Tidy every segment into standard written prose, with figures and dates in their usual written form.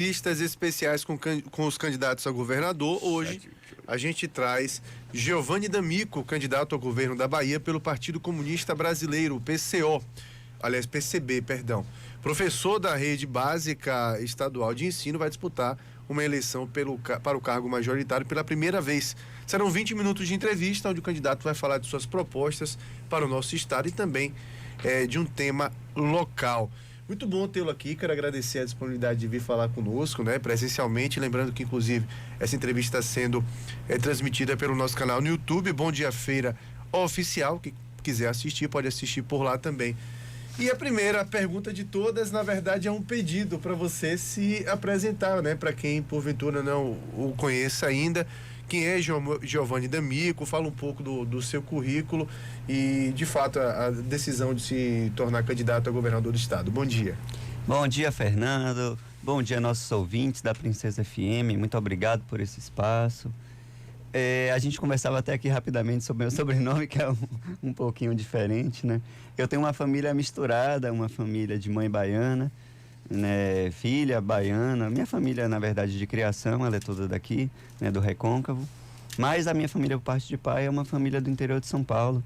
Pistas especiais com os candidatos a governador. Hoje a gente traz Geovanne D'Amico, candidato ao governo da Bahia pelo Partido Comunista Brasileiro, PCO. Aliás, PCB, perdão. Professor da Rede Básica Estadual de Ensino, vai disputar uma eleição para o cargo majoritário pela primeira vez. Serão 20 minutos de entrevista, onde o candidato vai falar de suas propostas para o nosso estado e também de um tema local. Muito bom tê-lo aqui, quero agradecer a disponibilidade de vir falar conosco, presencialmente, lembrando que inclusive essa entrevista está sendo transmitida pelo nosso canal no YouTube, Bom Dia Feira Oficial, que quiser assistir, pode assistir por lá também. E a primeira pergunta de todas, na verdade, é um pedido para você se apresentar, para quem porventura não o conheça ainda. Quem é Geovanne D'Amico? Fala um pouco do seu currículo e, de fato, a decisão de se tornar candidato a governador do estado. Bom dia. Bom dia, Fernando. Bom dia, nossos ouvintes da Princesa FM. Muito obrigado por esse espaço. A gente conversava até aqui rapidamente sobre meu sobrenome, que é um pouquinho diferente, Eu tenho uma família misturada, uma família de mãe baiana, filha baiana. Minha família, na verdade, de criação, ela é toda daqui, do Recôncavo. Mas a minha família, por parte de pai, é uma família do interior de São Paulo.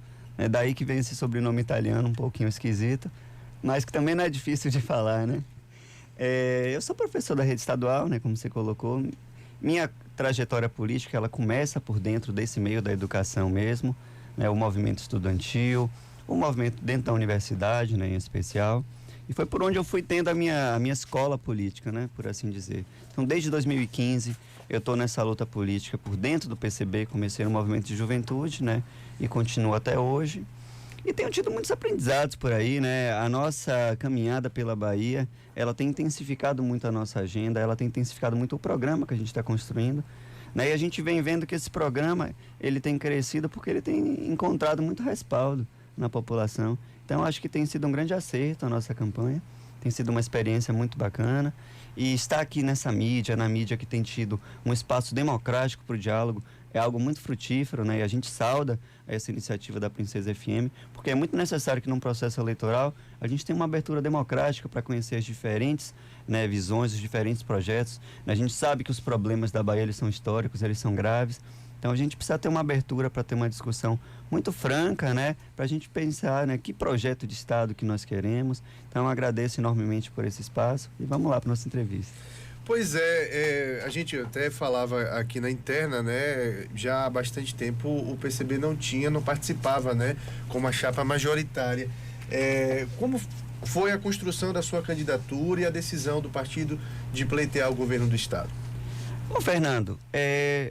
Daí que vem esse sobrenome italiano, um pouquinho esquisito, mas que também não é difícil de falar, Eu sou professor da rede estadual, como você colocou. Minha trajetória política, ela começa por dentro desse meio da educação mesmo, o movimento estudantil, o movimento dentro da universidade, em especial. E foi por onde eu fui tendo a minha escola política, por assim dizer. Então, desde 2015, eu estou nessa luta política por dentro do PCB, comecei no movimento de juventude, e continuo até hoje. E tenho tido muitos aprendizados por aí, A nossa caminhada pela Bahia, ela tem intensificado muito a nossa agenda, ela tem intensificado muito o programa que a gente está construindo, E a gente vem vendo que esse programa, ele tem crescido porque ele tem encontrado muito respaldo na população. Então, acho que tem sido um grande acerto a nossa campanha, tem sido uma experiência muito bacana. E estar aqui nessa mídia, na mídia que tem tido um espaço democrático para o diálogo, é algo muito frutífero, E a gente sauda essa iniciativa da Princesa FM, porque é muito necessário que num processo eleitoral a gente tenha uma abertura democrática para conhecer as diferentes visões, os diferentes projetos. A gente sabe que os problemas da Bahia, eles são históricos, eles são graves. Então a gente precisa ter uma abertura para ter uma discussão muito franca, para a gente pensar, que projeto de Estado que nós queremos. Então eu agradeço enormemente por esse espaço e vamos lá para a nossa entrevista. Pois a gente até falava aqui na interna, já há bastante tempo o PCB não participava, como a chapa majoritária. Como foi a construção da sua candidatura e a decisão do partido de pleitear o governo do estado? Bom, Fernando,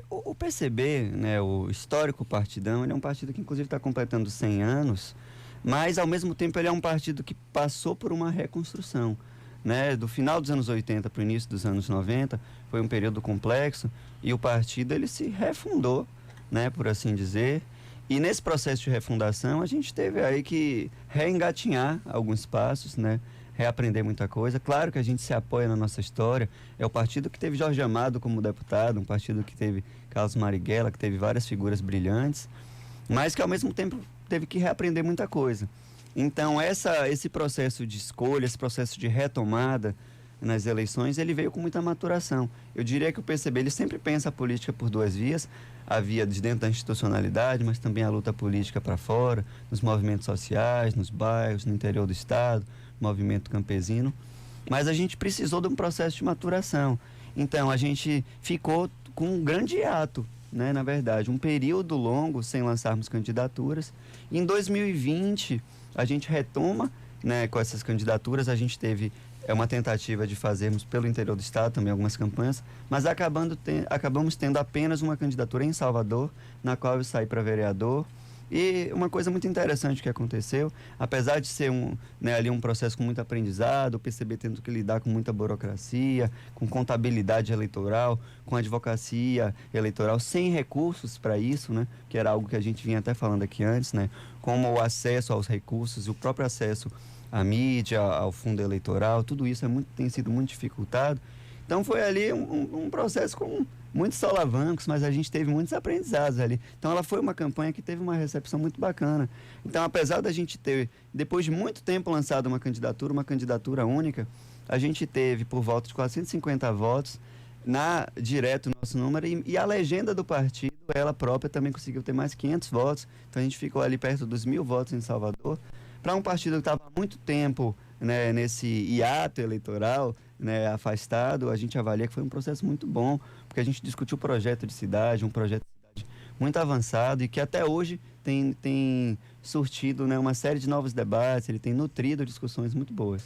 o PCB, o histórico partidão, ele é um partido que inclusive está completando 100 anos, mas ao mesmo tempo ele é um partido que passou por uma reconstrução. Do final dos anos 80 para o início dos anos 90, foi um período complexo e o partido ele se refundou, por assim dizer. E nesse processo de refundação a gente teve aí que reengatinhar alguns passos, reaprender muita coisa. Claro que a gente se apoia na nossa história. É o partido que teve Jorge Amado como deputado, um partido que teve Carlos Marighella, que teve várias figuras brilhantes, mas que ao mesmo tempo teve que reaprender muita coisa. Então esse processo de escolha, esse processo de retomada nas eleições, ele veio com muita maturação. Eu diria que o PCB ele sempre pensa a política por duas vias, a via de dentro da institucionalidade, mas também a luta política para fora, nos movimentos sociais, nos bairros, no interior do estado, movimento campesino. Mas a gente precisou de um processo de maturação. Então a gente ficou com um grande hiato, na verdade, um período longo sem lançarmos candidaturas. Em 2020 a gente retoma, com essas candidaturas. A gente teve uma tentativa de fazermos pelo interior do estado também algumas campanhas, mas acabamos tendo apenas uma candidatura em Salvador, na qual eu saí para vereador. E uma coisa muito interessante que aconteceu, apesar de ser ali um processo com muito aprendizado, o PCB tendo que lidar com muita burocracia, com contabilidade eleitoral, com advocacia eleitoral, sem recursos para isso, que era algo que a gente vinha até falando aqui antes, como o acesso aos recursos e o próprio acesso à mídia, ao fundo eleitoral, tudo isso tem sido muito dificultado. Então foi ali um processo com muitos solavancos, mas a gente teve muitos aprendizados ali. Então ela foi uma campanha que teve uma recepção muito bacana. Então, apesar da gente ter, depois de muito tempo, lançado uma candidatura única, a gente teve por volta de 450 votos direto no nosso número, e a legenda do partido, ela própria, também conseguiu ter mais 500 votos. Então a gente ficou ali perto dos 1.000 votos em Salvador. Para um partido que estava há muito tempo, né, nesse hiato eleitoral, né, afastado, a gente avalia que foi um processo muito bom, porque a gente discutiu o projeto de cidade, um projeto de cidade muito avançado e que até hoje tem surtido, né, uma série de novos debates, ele tem nutrido discussões muito boas.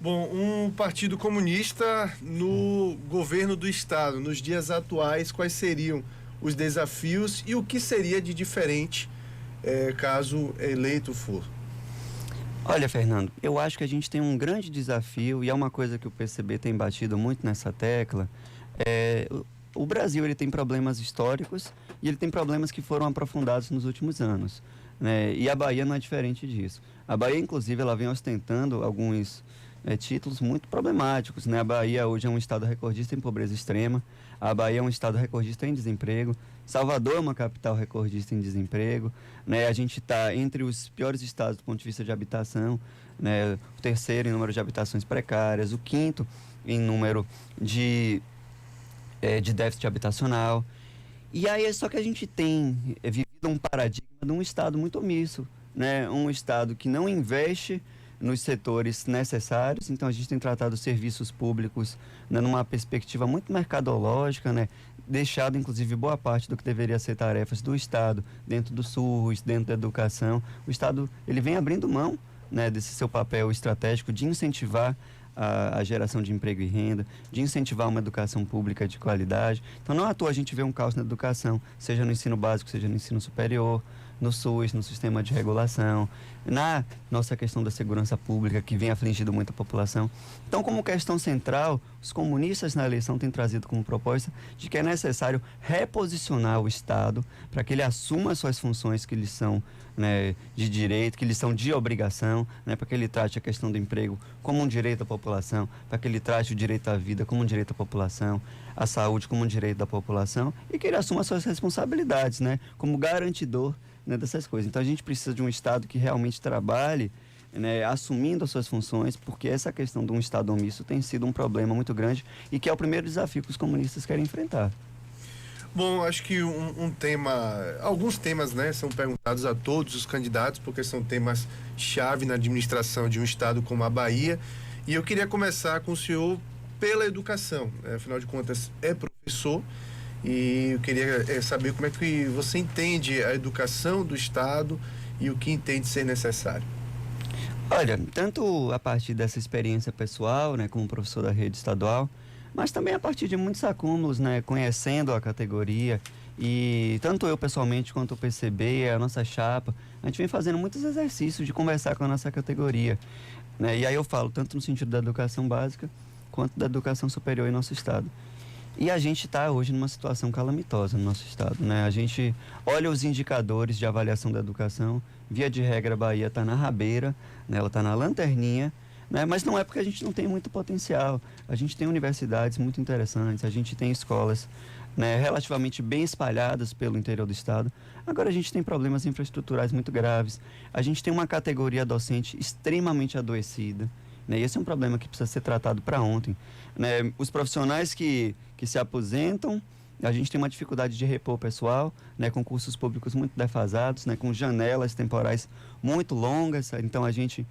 Bom, um partido comunista no governo do Estado, nos dias atuais, quais seriam os desafios e o que seria de diferente caso eleito for? Olha, Fernando, eu acho que a gente tem um grande desafio, e é uma coisa que o PCB tem batido muito nessa tecla. O Brasil, ele tem problemas históricos e ele tem problemas que foram aprofundados nos últimos anos, né? E a Bahia não é diferente disso. A Bahia, inclusive, ela vem ostentando alguns títulos muito problemáticos, né? A Bahia hoje é um estado recordista em pobreza extrema, a Bahia é um estado recordista em desemprego, Salvador é uma capital recordista em desemprego, né? A gente está entre os piores estados do ponto de vista de habitação, né? O terceiro em número de habitações precárias, o quinto em número de déficit habitacional. E aí, só que a gente tem vivido um paradigma de um estado muito omisso, né? Um estado que não investe nos setores necessários. Então a gente tem tratado os serviços públicos, né, numa perspectiva muito mercadológica, né, deixado inclusive boa parte do que deveria ser tarefas do Estado dentro do SUS, dentro da educação. O Estado, ele vem abrindo mão, né, desse seu papel estratégico de incentivar a geração de emprego e renda, de incentivar uma educação pública de qualidade. Então não à toa a gente vê um caos na educação, seja no ensino básico, seja no ensino superior, no SUS, no sistema de regulação, na nossa questão da segurança pública, que vem afligindo muita população. Então, como questão central, os comunistas na eleição têm trazido como proposta de que é necessário reposicionar o Estado para que ele assuma suas funções que lhe são, né, de direito, que lhe são de obrigação, né, para que ele trate a questão do emprego como um direito da população, para que ele trate o direito à vida como um direito da população, a saúde como um direito da população, e que ele assuma suas responsabilidades, né, como garantidor, né, dessas coisas. Então a gente precisa de um Estado que realmente trabalhe, né, assumindo as suas funções, porque essa questão de um Estado omisso tem sido um problema muito grande e que é o primeiro desafio que os comunistas querem enfrentar. Bom, acho que alguns temas, né, são perguntados a todos os candidatos, porque são temas chave na administração de um estado como a Bahia. E eu queria começar com o senhor pela educação, né? Afinal de contas, é professor. E eu queria saber como é que você entende a educação do Estado e o que entende ser necessário. Olha, tanto a partir dessa experiência pessoal, né, como professor da rede estadual, mas também a partir de muitos acúmulos, né, conhecendo a categoria, e tanto eu pessoalmente quanto o PCB, a nossa chapa, a gente vem fazendo muitos exercícios de conversar com a nossa categoria, né, e aí eu falo tanto no sentido da educação básica quanto da educação superior em nosso estado. E a gente está hoje numa situação calamitosa no nosso estado, né? A gente olha os indicadores de avaliação da educação, via de regra a Bahia está na rabeira, né? Ela está na lanterninha, né? Mas não é porque a gente não tem muito potencial. A gente tem universidades muito interessantes, a gente tem escolas, né, relativamente bem espalhadas pelo interior do estado. Agora a gente tem problemas infraestruturais muito graves, a gente tem uma categoria docente extremamente adoecida, né? E esse é um problema que precisa ser tratado para ontem, né? Os profissionais que se aposentam, a gente tem uma dificuldade de repor o pessoal, né? Com cursos públicos muito defasados, né? Com janelas temporais muito longas, então a gente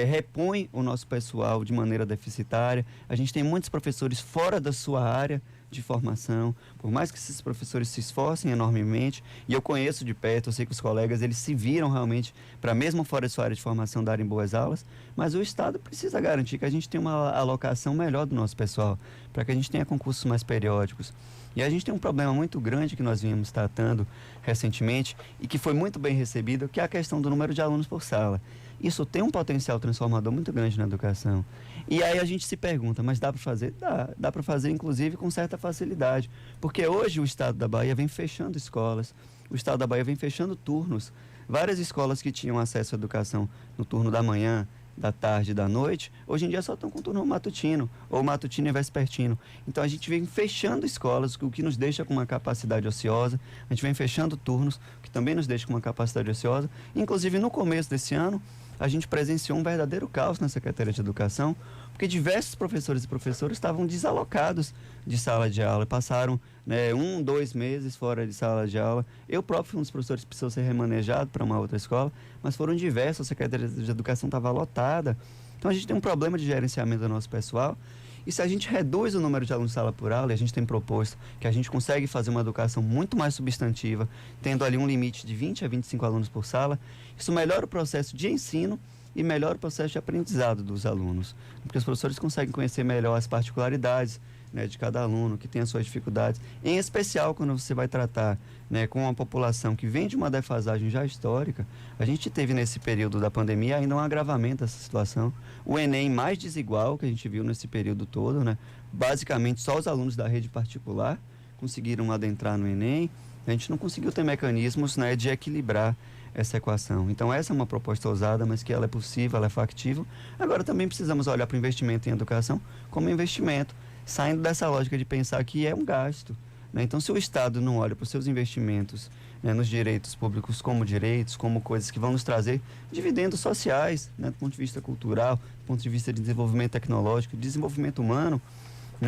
repõe o nosso pessoal de maneira deficitária. A gente tem muitos professores fora da sua área de formação, por mais que esses professores se esforcem enormemente, e eu conheço de perto, eu sei que os colegas, eles se viram realmente para mesmo fora de sua área de formação darem boas aulas, mas o Estado precisa garantir que a gente tenha uma alocação melhor do nosso pessoal, para que a gente tenha concursos mais periódicos. E a gente tem um problema muito grande que nós viemos tratando recentemente e que foi muito bem recebido, que é a questão do número de alunos por sala. Isso tem um potencial transformador muito grande na educação. E aí a gente se pergunta, mas dá para fazer? Dá para fazer, inclusive, com certa facilidade. Porque hoje o Estado da Bahia vem fechando escolas, o Estado da Bahia vem fechando turnos. Várias escolas que tinham acesso à educação no turno da manhã, da tarde e da noite, hoje em dia só estão com turno matutino, ou matutino e vespertino. Então a gente vem fechando escolas, o que nos deixa com uma capacidade ociosa, a gente vem fechando turnos, o que também nos deixa com uma capacidade ociosa. Inclusive no começo desse ano, a gente presenciou um verdadeiro caos na Secretaria de Educação, porque diversos professores e professoras estavam desalocados de sala de aula, passaram 1, 2 meses fora de sala de aula. Eu próprio fui um dos professores que precisou ser remanejado para uma outra escola, mas foram diversos, a Secretaria de Educação estava lotada. Então a gente tem um problema de gerenciamento do nosso pessoal. E se a gente reduz o número de alunos sala por aula, e a gente tem proposto que a gente consegue fazer uma educação muito mais substantiva, tendo ali um limite de 20 a 25 alunos por sala, isso melhora o processo de ensino e melhora o processo de aprendizado dos alunos. Porque os professores conseguem conhecer melhor as particularidades, de cada aluno, que tem as suas dificuldades. Em especial, quando você vai tratar com uma população que vem de uma defasagem já histórica, a gente teve nesse período da pandemia ainda um agravamento dessa situação. O Enem mais desigual que a gente viu nesse período todo, basicamente só os alunos da rede particular conseguiram adentrar no Enem. A gente não conseguiu ter mecanismos de equilibrar essa equação. Então essa é uma proposta ousada, mas que ela é possível, ela é factível. Agora também precisamos olhar para o investimento em educação como investimento, saindo dessa lógica de pensar que é um gasto. Então, se o Estado não olha para os seus investimentos nos direitos públicos como direitos, como coisas que vão nos trazer dividendos sociais, do ponto de vista cultural, do ponto de vista de desenvolvimento tecnológico, desenvolvimento humano,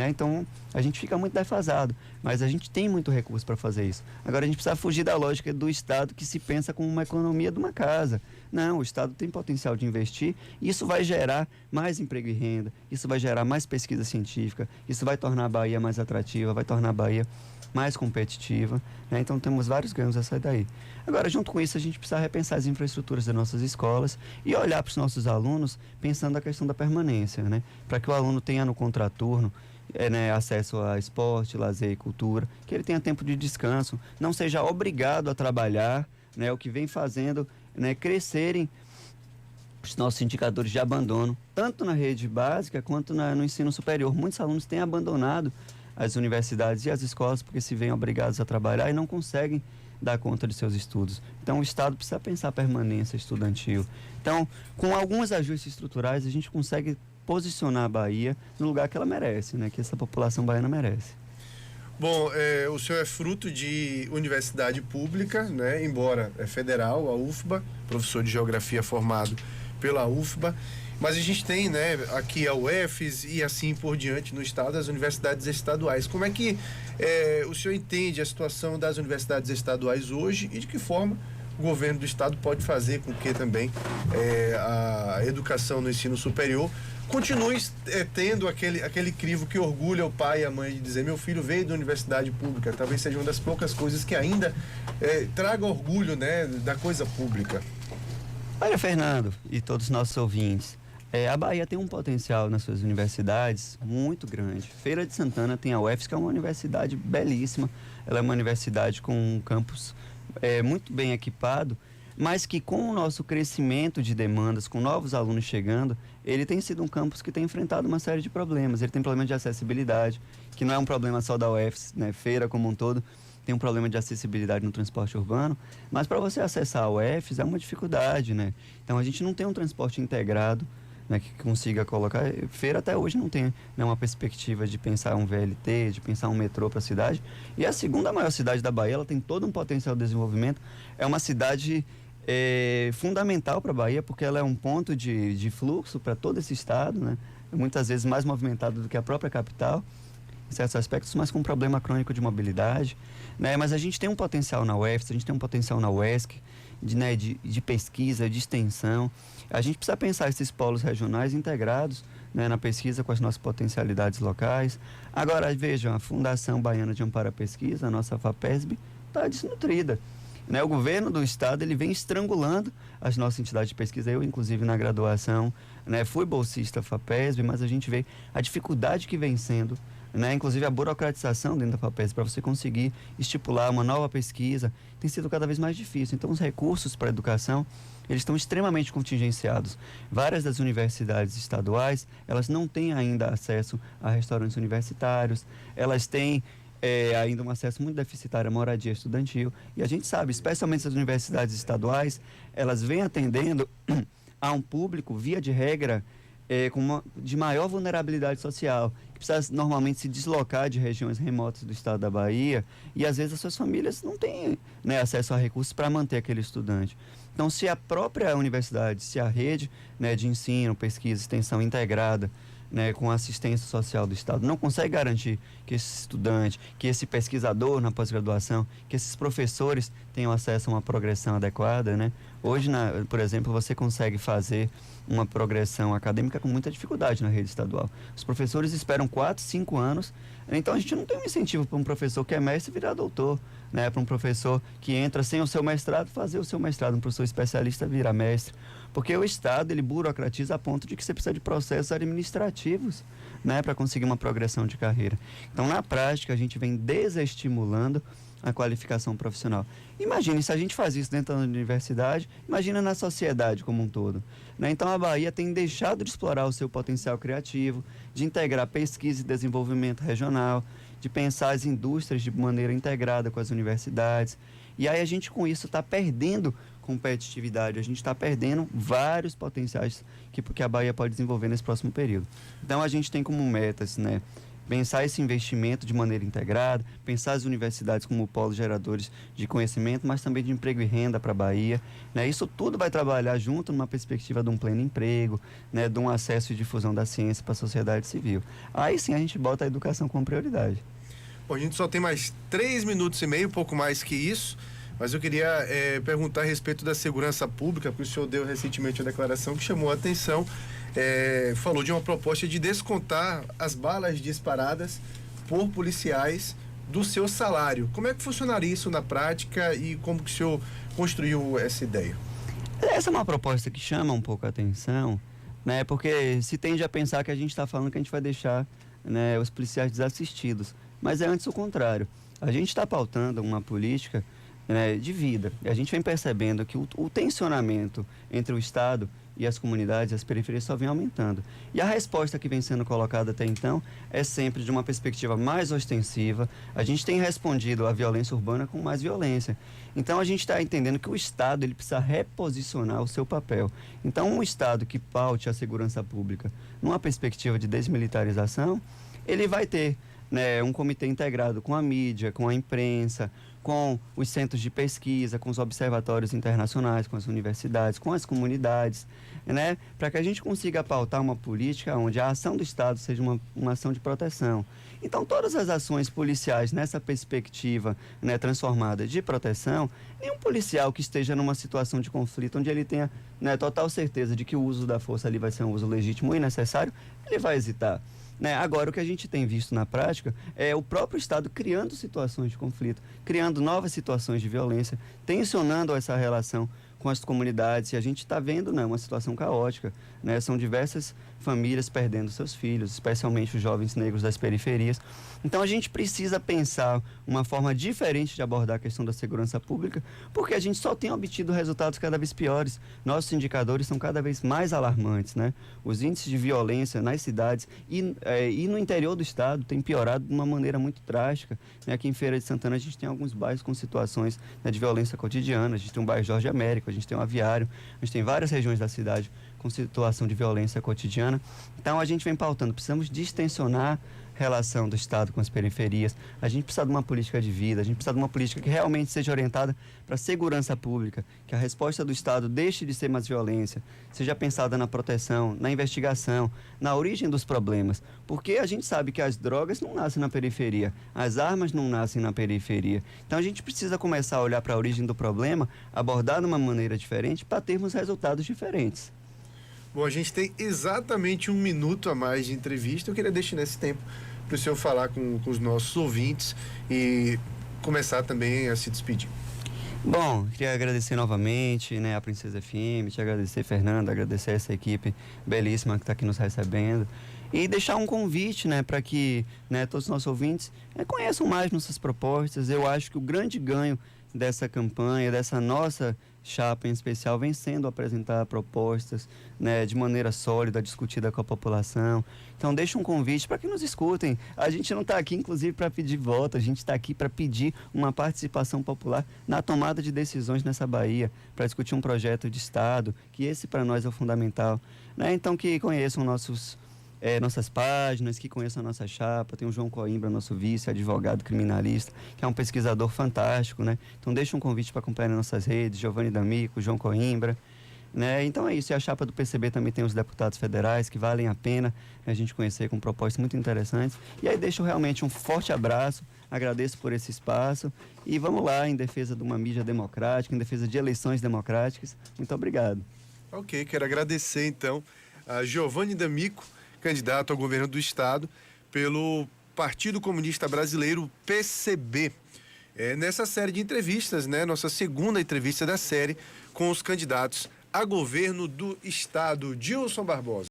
então a gente fica muito defasado, mas a gente tem muito recurso para fazer isso. Agora a gente precisa fugir da lógica do Estado que se pensa como uma economia de uma casa. Não, o Estado tem potencial de investir e isso vai gerar mais emprego e renda, isso vai gerar mais pesquisa científica, isso vai tornar a Bahia mais atrativa, vai tornar a Bahia mais competitiva, então temos vários ganhos a sair daí. Agora, junto com isso, a gente precisa repensar as infraestruturas das nossas escolas e olhar para os nossos alunos pensando a questão da permanência, para que o aluno tenha no contraturno acesso a esporte, lazer e cultura, que ele tenha tempo de descanso, não seja obrigado a trabalhar, o que vem fazendo crescerem os nossos indicadores de abandono, tanto na rede básica quanto no ensino superior. Muitos alunos têm abandonado as universidades e as escolas porque se veem obrigados a trabalhar e não conseguem dar conta de seus estudos. Então o Estado precisa pensar a permanência estudantil. Então, com alguns ajustes estruturais, a gente consegue posicionar a Bahia no lugar que ela merece, que essa população baiana merece. Bom, o senhor é fruto de universidade pública, embora é federal, a UFBA, professor de geografia formado pela UFBA, mas a gente tem aqui a UFES e assim por diante no estado, as universidades estaduais. Como é que o senhor entende a situação das universidades estaduais hoje e de que forma o governo do estado pode fazer com que também a educação no ensino superior continue tendo aquele crivo que orgulha o pai e a mãe de dizer: meu filho veio da universidade pública? Talvez seja uma das poucas coisas que ainda traga orgulho da coisa pública. Olha, Fernando e todos os nossos ouvintes, a Bahia tem um potencial nas suas universidades muito grande. Feira de Santana tem a UFES, que é uma universidade belíssima. Ela é uma universidade com um campus muito bem equipado, mas que com o nosso crescimento de demandas, com novos alunos chegando, ele tem sido um campus que tem enfrentado uma série de problemas. Ele tem problema de acessibilidade, que não é um problema só da UFES, Feira como um todo, tem um problema de acessibilidade no transporte urbano, mas para você acessar a UFES é uma dificuldade, Então a gente não tem um transporte integrado, que consiga colocar. Feira até hoje não tem uma perspectiva de pensar um VLT, de pensar um metrô para a cidade. E a segunda maior cidade da Bahia, ela tem todo um potencial de desenvolvimento. É uma cidade fundamental para a Bahia, porque ela é um ponto de fluxo para todo esse estado, muitas vezes mais movimentado do que a própria capital, em certos aspectos, mas com um problema crônico de mobilidade. Mas a gente tem um potencial na UFES, a gente tem um potencial na UESC, de pesquisa, de extensão. A gente precisa pensar esses polos regionais integrados na pesquisa com as nossas potencialidades locais. Agora, vejam, a Fundação Baiana de Amparo à Pesquisa, a nossa FAPESB, está desnutrida. O governo do estado ele vem estrangulando as nossas entidades de pesquisa. Eu, inclusive, na graduação, fui bolsista FAPESB, mas a gente vê a dificuldade que vem sendo, inclusive a burocratização dentro da FAPESB, para você conseguir estipular uma nova pesquisa, tem sido cada vez mais difícil. Então, os recursos para a educação, eles estão extremamente contingenciados. Várias das universidades estaduais, elas não têm ainda acesso a restaurantes universitários, elas têm ainda um acesso muito deficitário à moradia estudantil. E a gente sabe, especialmente as universidades estaduais, elas vêm atendendo a um público, via de regra, de maior vulnerabilidade social, que precisa normalmente se deslocar de regiões remotas do estado da Bahia e às vezes as suas famílias não têm, né, acesso a recursos para manter aquele estudante. Então, se a própria universidade, se a rede, né, de ensino, pesquisa, extensão integrada, né, com a assistência social do Estado, não consegue garantir que esse estudante, que esse pesquisador na pós-graduação, que esses professores tenham acesso a uma progressão adequada, né? Hoje, por exemplo, você consegue fazer uma progressão acadêmica com muita dificuldade na rede estadual. Os professores esperam 4, 5 anos, então a gente não tem um incentivo para um professor que é mestre virar doutor, né? Para um professor que entra sem o seu mestrado fazer o seu mestrado, um professor especialista virar mestre. Porque o Estado, ele burocratiza a ponto de que você precisa de processos administrativos, né, para conseguir uma progressão de carreira. Então, na prática, a gente vem desestimulando a qualificação profissional. Imagine, se a gente faz isso dentro da universidade, imagina na sociedade como um todo, né? Então, a Bahia tem deixado de explorar o seu potencial criativo, de integrar pesquisa e desenvolvimento regional, de pensar as indústrias de maneira integrada com as universidades. E aí a gente, com isso, está perdendo competitividade, a gente está perdendo vários potenciais que a Bahia pode desenvolver nesse próximo período. Então, a gente tem como metas, né, pensar esse investimento de maneira integrada, pensar as universidades como polos geradores de conhecimento, mas também de emprego e renda para a Bahia, né? Isso tudo vai trabalhar junto numa perspectiva de um pleno emprego, né, de um acesso e difusão da ciência para a sociedade civil. Aí sim a gente bota a educação como prioridade. Bom, a gente só tem mais 3 minutos e meio, pouco mais que isso, mas eu queria perguntar a respeito da segurança pública, porque o senhor deu recentemente uma declaração que chamou a atenção, falou de uma proposta de descontar as balas disparadas por policiais do seu salário. Como é que funcionaria isso na prática e como que o senhor construiu essa ideia? Essa é uma proposta que chama um pouco a atenção, né, porque se tende a pensar que a gente está falando que a gente vai deixar, né, os policiais desassistidos, mas é antes o contrário. A gente está pautando uma política, né, de vida. E a gente vem percebendo que o tensionamento entre o Estado e as comunidades, as periferias, só vem aumentando. E a resposta que vem sendo colocada até então é sempre de uma perspectiva mais ostensiva. A gente tem respondido à violência urbana com mais violência. Então a gente está entendendo que o Estado, ele precisa reposicionar o seu papel. Então um Estado que paute a segurança pública numa perspectiva de desmilitarização, ele vai ter, né, um comitê integrado com a mídia, com a imprensa, com os centros de pesquisa, com os observatórios internacionais, com as universidades, com as comunidades, né, para que a gente consiga pautar uma política onde a ação do Estado seja uma ação de proteção. Então, todas as ações policiais nessa perspectiva, né, transformada de proteção, nenhum policial que esteja numa situação de conflito, onde ele tenha, né, total certeza de que o uso da força ali vai ser um uso legítimo e necessário, ele vai hesitar. Né? Agora, o que a gente tem visto na prática é o próprio Estado criando situações de conflito, criando novas situações de violência, tensionando essa relação com as comunidades, e a gente está vendo, né, uma situação caótica, né? São diversas famílias perdendo seus filhos, especialmente os jovens negros das periferias. Então a gente precisa pensar uma forma diferente de abordar a questão da segurança pública, porque a gente só tem obtido resultados cada vez piores. Nossos indicadores são cada vez mais alarmantes, né? Os índices de violência nas cidades e no interior do estado têm piorado de uma maneira muito drástica, né? Aqui em Feira de Santana a gente tem alguns bairros com situações, né, de violência cotidiana. A gente tem um bairro Jorge Américo, a gente tem um Aviário, a gente tem várias regiões da cidade com situação de violência cotidiana. Então a gente vem pautando, precisamos distensionar relação do Estado com as periferias, a gente precisa de uma política de vida, a gente precisa de uma política que realmente seja orientada para a segurança pública, que a resposta do Estado deixe de ser mais violência, seja pensada na proteção, na investigação, na origem dos problemas, porque a gente sabe que as drogas não nascem na periferia, as armas não nascem na periferia, então a gente precisa começar a olhar para a origem do problema, abordar de uma maneira diferente para termos resultados diferentes. Bom, a gente tem exatamente 1 minuto a mais de entrevista. Eu queria destinar esse tempo para o senhor falar com os nossos ouvintes e começar também a se despedir. Bom, queria agradecer novamente, né, a Princesa FM, te agradecer, Fernando, agradecer essa equipe belíssima que está aqui nos recebendo e deixar um convite, né, para que, né, todos os nossos ouvintes conheçam mais nossas propostas. Eu acho que o grande ganho dessa campanha, dessa nossa chapa em especial, vem sendo apresentar propostas, né, de maneira sólida, discutida com a população. Então deixa um convite para que nos escutem. A gente não está aqui, inclusive, para pedir voto, a gente está aqui para pedir uma participação popular na tomada de decisões nessa Bahia, para discutir um projeto de Estado, que esse para nós é o fundamental, né? Então que conheçam nossos nossas páginas, que conheçam a nossa chapa. Tem o João Coimbra, nosso vice, advogado criminalista, que é um pesquisador fantástico, né? Então deixa um convite para acompanhar nas nossas redes, Giovanni D'Amico, João Coimbra. Né? Então é isso, e a chapa do PCB também tem os deputados federais que valem a pena a gente conhecer com propostas muito interessantes. E aí deixo realmente um forte abraço, agradeço por esse espaço e vamos lá em defesa de uma mídia democrática, em defesa de eleições democráticas. Muito obrigado. Ok, quero agradecer então a Giovanni D'Amico, candidato ao governo do estado pelo Partido Comunista Brasileiro, PCB. Nessa série de entrevistas, né, nossa segunda entrevista da série com os candidatos a governo do estado. Dilson Barbosa.